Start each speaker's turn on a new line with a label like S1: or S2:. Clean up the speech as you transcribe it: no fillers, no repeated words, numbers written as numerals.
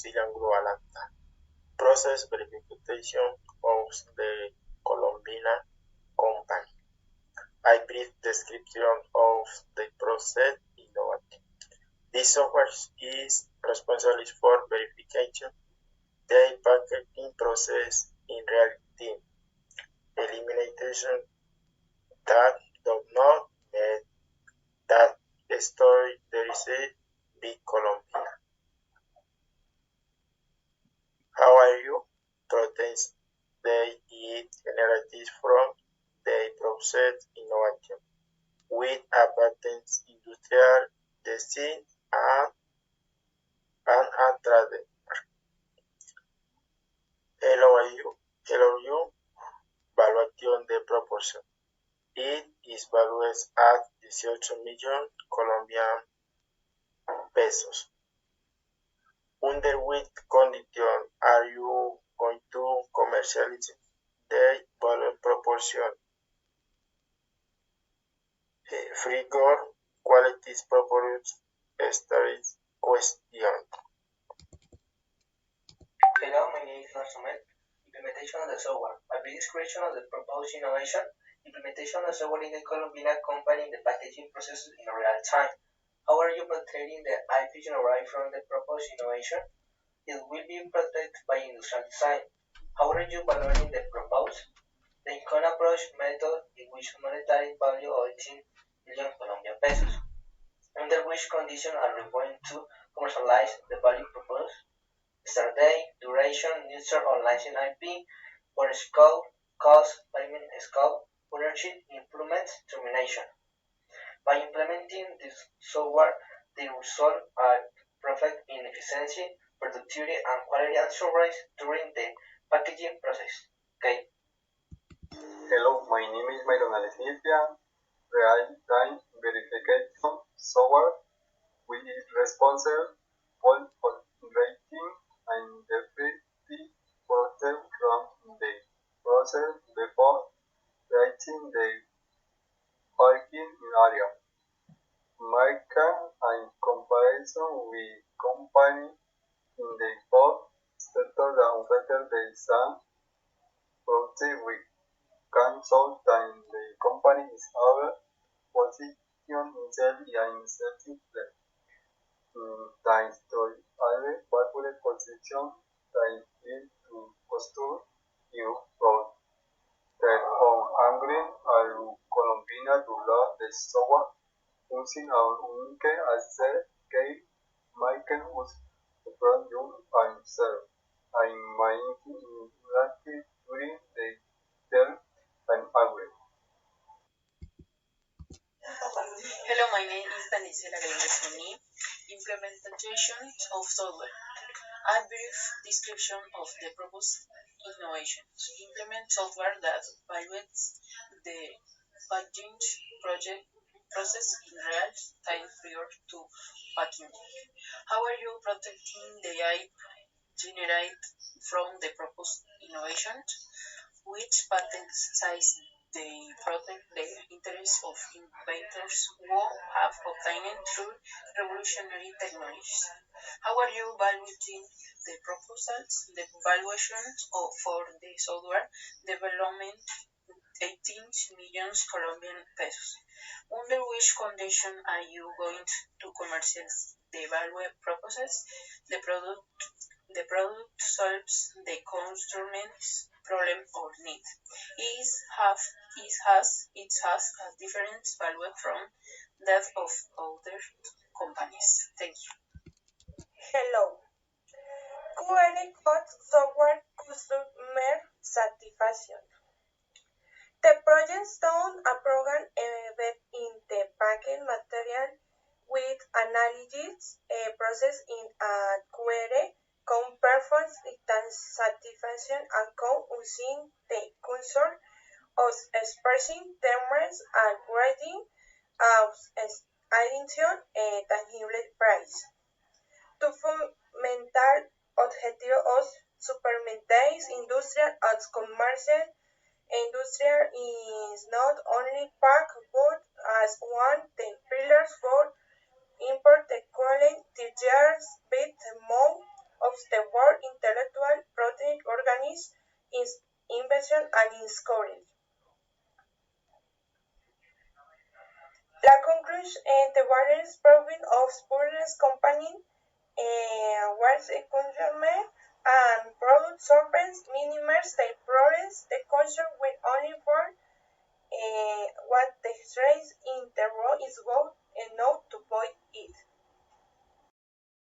S1: Sicilian Global Acta. Process verification of the Colombian company. A brief description of the process innovative. This software is responsible for verification the packaging process in real time. Elimination that does not mean that story there is a big Colombia. How are you? Proteins they eat generated from the process innovation with advanced industrial design and a trade. Hello you, valuation de proportion. It is valued at 18 million Colombian pesos. Under which condition are you going to commercialize the value proportion? Frigor quality proportion studies question.
S2: Hello, my name is Marcel. Implementation of the software. A brief description of the proposed innovation. Implementation of the software in the Colombian company in the packaging process in real time. How are you protecting the IP generated from the proposed innovation? It will be protected by industrial design. How are you evaluating the proposed? The Incon approach method in which monetary value of 18 million Colombian pesos. Under which condition are we going to commercialize the value proposed? Start date, duration, user or license IP, for scope, cost, payment scope, ownership, implement, termination. By implementing this software, the results are perfect in efficiency, productivity, and quality assurance during the packaging process. Okay.
S3: Hello, my name is Myron Alessia. Real-time verification software, which is responsible for rating and interpreting process from the process before writing the parking area. Market and comparison with companies in the food sector that offer the same product with consult and the company is our position itself and incentive plan. Time story. Always calculate position time is to posture you from that on angry al Colombina to learn the software using our unique asset que Michael was from you and serve. I mind interactive during the term and average.
S4: Hello, my name is Danisela Gomez. Implementation of software. A brief description of the proposed innovation. Implement software that evaluates the packaging project process in real time prior to packing. How are you protecting the IP generated from the proposed innovation? Which patents size they protect the interests of inventors who have obtained through revolutionary technologies. How are you evaluating the proposals, the valuations for the software development 18 million Colombian pesos? Under which condition are you going to commercialize the value proposals? The product solves the customer's problem or need. It has a different value from that of other companies. Thank you.
S5: Hello. QR code software customer satisfaction. The project done a program embedded in the packaging material with analysis process in a QR performs satisfaction account using the cursor of expressing terms and grading of addition tangible price. To fomentar objetivos supermercados industrial as commercial industrial is not only pack but as one the pillars for import equivalent teachers bit more of the its invention and its courage. La conclusion, the various province of Spurless Company was a consumer and product servants minimize their progress, the culture will only for what the trace in the road is good enough to avoid it.